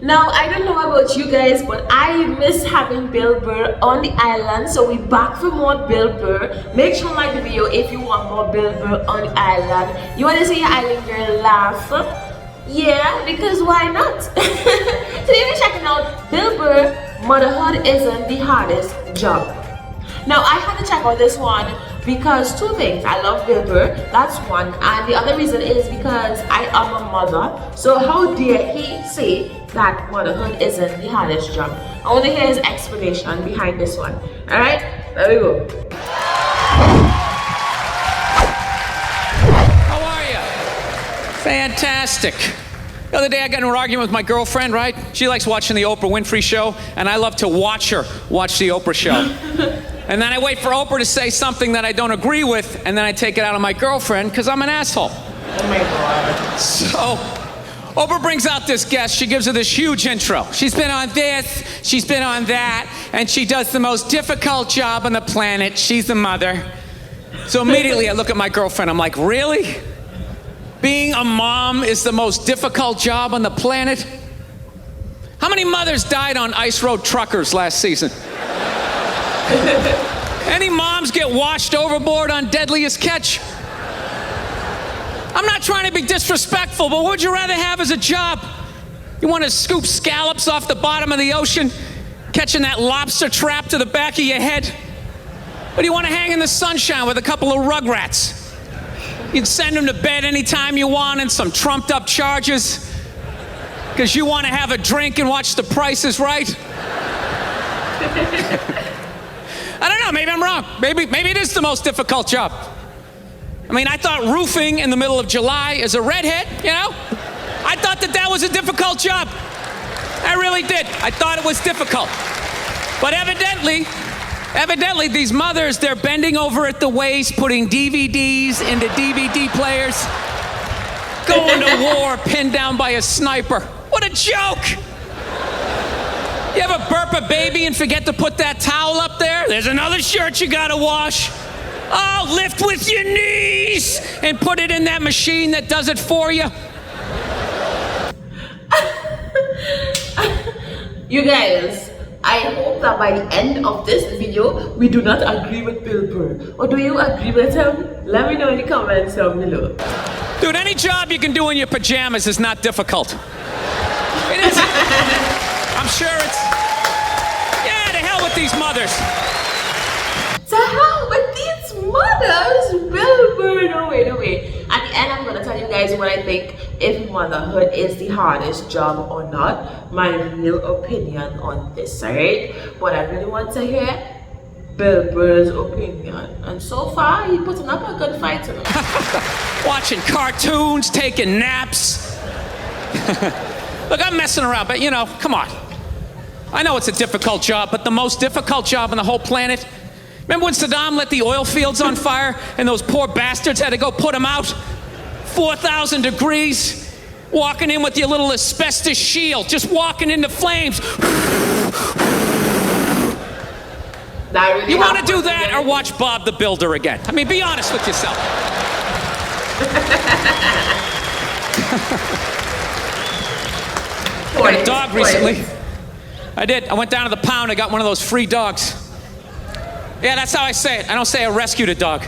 Now, I don't know about you guys, but I miss having Bill Burr on the island. So we back for more Bill Burr. Make sure to like the video if you want more Bill Burr on the island. You want to see your island girl laugh? Yeah, because why not? So if you're checking out Bill Burr, motherhood isn't the hardest job. Now, I had to check out this one because two things. I love Bill Burr, that's one, and the other reason is because I am a mother. So how dare he say that motherhood isn't the hardest job? I want to hear his explanation behind this one. Alright, there we go. How are you? Fantastic. The other day I got in an argument with my girlfriend, right? She likes watching the Oprah Winfrey Show, and I love to watch her watch the Oprah Show. And then I wait for Oprah to say something that I don't agree with, and then I take it out on my girlfriend because I'm an asshole. Oh my God. So Oprah brings out this guest. She gives her this huge intro. She's been on this, she's been on that, and she does the most difficult job on the planet. She's a mother. So immediately I look at my girlfriend. I'm like, really? Being a mom is the most difficult job on the planet? How many mothers died on ice road truckers last season? Any moms get washed overboard on Deadliest Catch? I'm not trying to be disrespectful, but what would you rather have as a job? You want to scoop scallops off the bottom of the ocean, catching that lobster trap to the back of your head? Or do you want to hang in the sunshine with a couple of rugrats? You'd send them to bed anytime you want and some trumped up charges because you want to have a drink and watch The Price is Right? I don't know, maybe I'm wrong. Maybe it is the most difficult job. I mean, I thought roofing in the middle of July as a redhead, you know? I thought that was a difficult job. I really did. I thought it was difficult. But evidently these mothers, they're bending over at the waist, putting DVDs into DVD players, going to war pinned down by a sniper. What a joke! You ever burp a baby and forget to put that towel up there? There's another shirt you gotta wash. Oh, lift with your knees and put it in that machine that does it for you. You guys, I hope that by the end of this video, we do not agree with Bill Burr. Or do you agree with him? Let me know in the comments down below. Dude, any job you can do in your pajamas is not difficult. It isn't. I'm sure it's... Yeah, to hell with these mothers. To hell with these mothers? Bill Burr, no way. At the end, I'm going to tell you guys what I think, if motherhood is the hardest job or not. My real opinion on this, alright? But I really want to hear Bill Burr's opinion. And so far, he's putting up a good fight to me. Watching cartoons, taking naps. Look, I'm messing around, but you know, come on. I know it's a difficult job, but the most difficult job on the whole planet. Remember when Saddam lit the oil fields on fire and those poor bastards had to go put them out? 4,000 degrees, walking in with your little asbestos shield, just walking into flames. Really, you want to do that or watch Bob the Builder again? I mean, be honest with yourself. I got a dog recently. I did. I went down to the pound. I got one of those free dogs. Yeah, that's how I say it. I don't say I rescued a dog.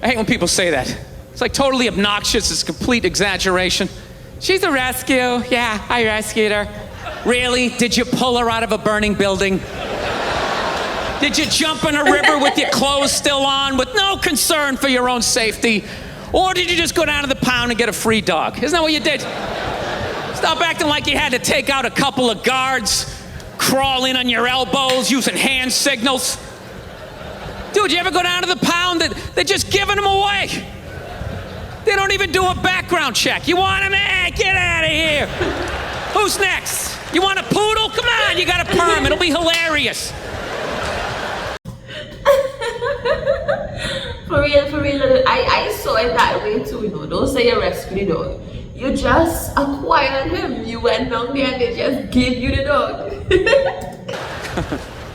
I hate when people say that. It's like totally obnoxious. It's complete exaggeration. She's a rescue. Yeah, I rescued her. Really? Did you pull her out of a burning building? Did you jump in a river with your clothes still on with no concern for your own safety? Or did you just go down to the pound and get a free dog? Isn't that what you did? Stop acting like you had to take out a couple of guards, crawl in on your elbows using hand signals. Dude, you ever go down to the pound? They're just giving them away. They don't even do a background check. You want them? Hey, get out of here. Who's next? You want a poodle? Come on, you got a perm. It'll be hilarious. For real, I saw it that way too, you know. Don't say you rescued the dog. You just acquired him. You went down there and they just gave you the dog.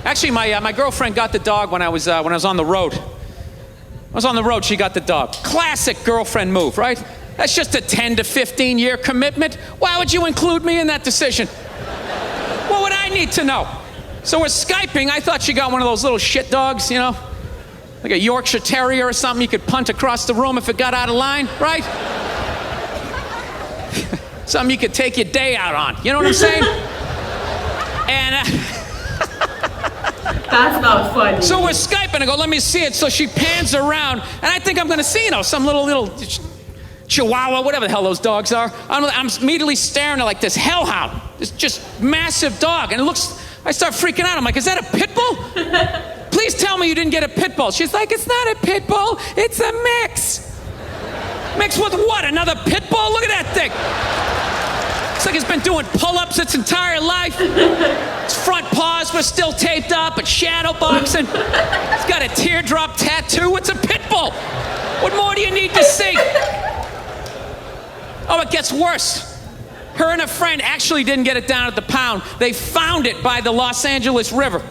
Actually, my girlfriend got the dog when I was on the road. I was on the road, she got the dog. Classic girlfriend move, right? That's just a 10 to 15 year commitment. Why would you include me in that decision? need to know. So we're Skyping. I thought she got one of those little shit dogs, you know? Like a Yorkshire Terrier or something you could punt across the room if it got out of line, right? Something you could take your day out on. You know what I'm saying? And That's not funny. so we're Skyping. I go, let me see it. So she pans around, and I think I'm going to see, you know, some little Chihuahua, whatever the hell those dogs are. I'm immediately staring at like this hellhound, this just massive dog, and it looks. I start freaking out. I'm like, is that a pit bull? Please tell me you didn't get a pit bull. She's like, it's not a pit bull, it's a mix. Mixed with what? Another pit bull? Look at that thing. It's like it's been doing pull-ups its entire life. Its front paws were still taped up, it's shadow boxing. It's got a teardrop tattoo. It's a pit bull. What more do you need to see? Oh, it gets worse. Her and a friend actually didn't get it down at the pound. They found it by the Los Angeles River.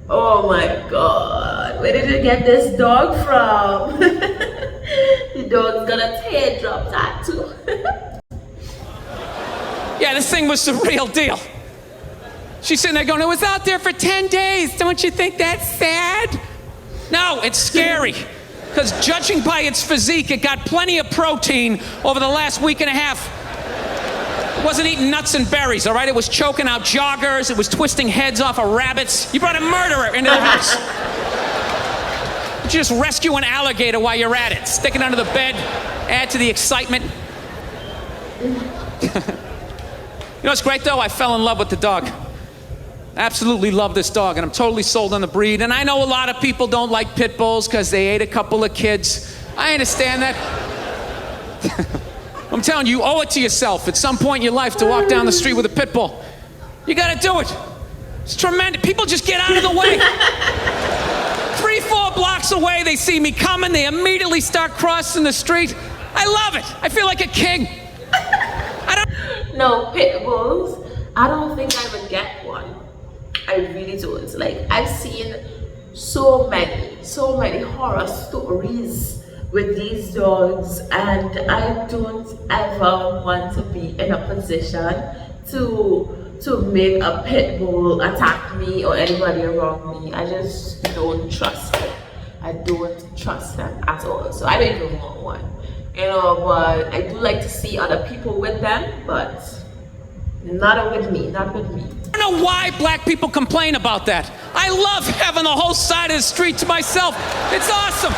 Oh my God, where did you get this dog from? The dog's got a teardrop tattoo. Yeah, this thing was the real deal. She's sitting there going, it was out there for 10 days. Don't you think that's sad? No, it's scary. Because judging by its physique, it got plenty of protein over the last week and a half. It wasn't eating nuts and berries, all right? It was choking out joggers. It was twisting heads off of rabbits. You brought a murderer into the house. You just rescue an alligator while you're at it. Stick it under the bed, add to the excitement. You know what's great, though? I fell in love with the dog. Absolutely love this dog, and I'm totally sold on the breed. And I know a lot of people don't like pit bulls because they ate a couple of kids. I understand that. I'm telling you, you owe it to yourself at some point in your life to walk down the street with a pit bull. You gotta do it. It's tremendous. People just get out of the way. 3-4 blocks away, they see me coming, they immediately start crossing the street. I love it. I feel like a king. No, pit bulls, I don't think I would get one. I really don't. Like, I've seen so many horror stories with these dogs, and I don't ever want to be in a position to make a pit bull attack me or anybody around me. I just don't trust them. I don't trust them at all. So I don't even want one. You know, but I do like to see other people with them, but not with me. I don't know why black people complain about that. I love having the whole side of the street to myself. It's awesome.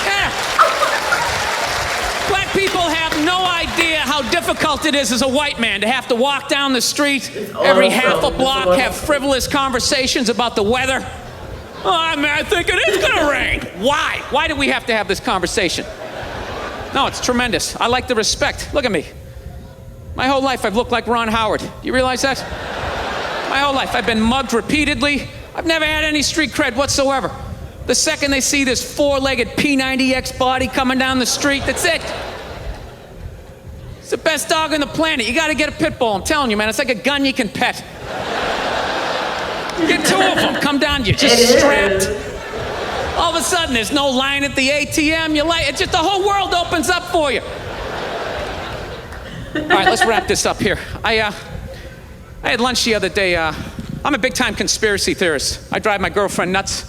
Yeah. Black people have no idea how difficult it is as a white man to have to walk down the street every half a block, have frivolous conversations about the weather. Oh, I think it is gonna rain. Why? Why do we have to have this conversation? No, it's tremendous. I like the respect. Look at me. My whole life I've looked like Ron Howard. Do you realize that? My whole life I've been mugged repeatedly. I've never had any street cred whatsoever. The second they see this 4-legged P90X body coming down the street, that's it. It's the best dog on the planet. You gotta get a pit bull, I'm telling you, man. It's like a gun you can pet. Get 2 of them, come down to you, just strapped. All of a sudden, there's no line at the ATM. It's just the whole world opens up for you. All right, let's wrap this up here. I had lunch the other day. I'm a big-time conspiracy theorist. I drive my girlfriend nuts.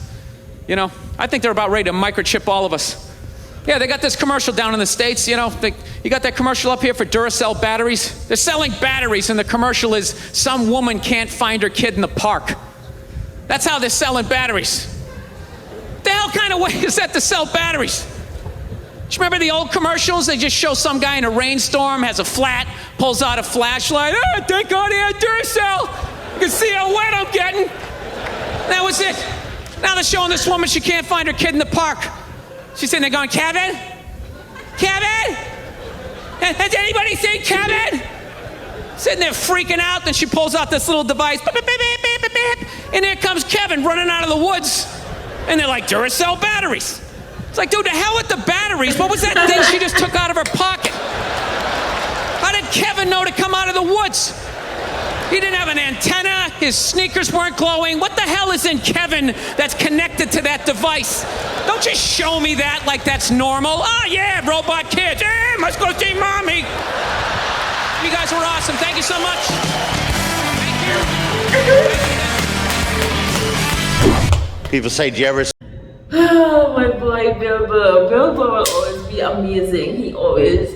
You know, I think they're about ready to microchip all of us. Yeah, they got this commercial down in the States, you know. You got that commercial up here for Duracell batteries? They're selling batteries, and the commercial is some woman can't find her kid in the park. That's how they're selling batteries. The hell kind of way is that to sell batteries? Do you remember the old commercials? They just show some guy in a rainstorm, has a flat, pulls out a flashlight. Oh, thank God he had Duracell. You can see how wet I'm getting. That was it. Now they're showing this woman she can't find her kid in the park. She's sitting there going, Kevin? Kevin? Has anybody seen Kevin? Sitting there freaking out, then she pulls out this little device. Beep, beep, beep, beep, beep, beep. And there comes Kevin running out of the woods. And they're like, Duracell batteries. It's like, dude, the hell with the batteries. What was that thing she just took out of her pocket? How did Kevin know to come out of the woods? He didn't have an antenna. His sneakers weren't glowing. What the hell is in Kevin that's connected to that device? Don't just show me that like that's normal. Oh, yeah, robot kids. Yeah, must go see mommy. You guys were awesome. Thank you so much. Thank you. People say, do you ever Oh, my boy Bill Burr. Bill Burr will always be amazing. He always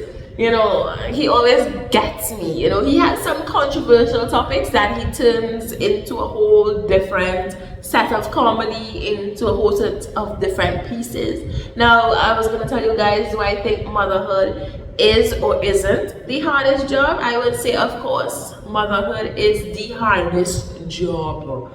gets me. He has some controversial topics that he turns into a whole different set of comedy, into a whole set of different pieces. Now, I was gonna tell you guys, do I think motherhood is or isn't the hardest job? I would say, of course, motherhood is the hardest job.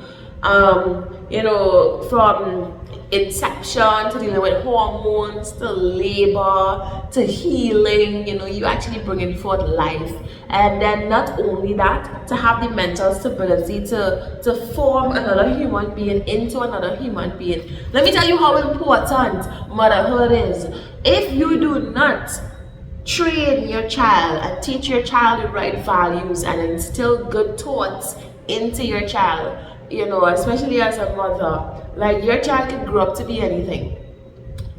From inception to dealing with hormones to labor to healing, you actually bringing forth life. And then not only that, to have the mental stability to form another human being into another human being. Let me tell you how important motherhood is. If you do not train your child and teach your child the right values and instill good thoughts into your child, especially as a mother, like your child can grow up to be anything,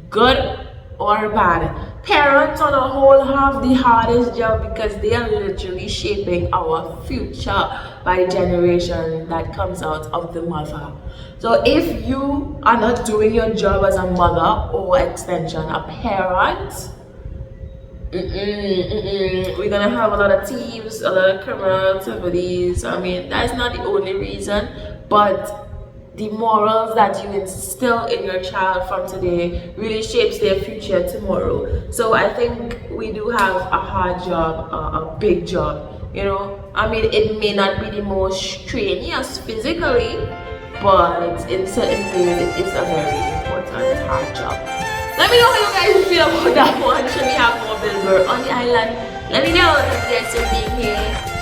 good or bad. Parents on the whole have the hardest job because they are literally shaping our future by generation that comes out of the mother. So if you are not doing your job as a mother or extension, a parent, we're gonna have a lot of thieves, a lot of criminal activities. I mean, that's not the only reason, but the morals that you instill in your child from today really shapes their future tomorrow. So I think we do have a hard job, a big job. I mean, it may not be the most strenuous physically, but in certain ways, it is a very important hard job. Let me know how you guys feel about that one. Should we have more Bill Burr on the island? Let me know. Thank you guys for being here.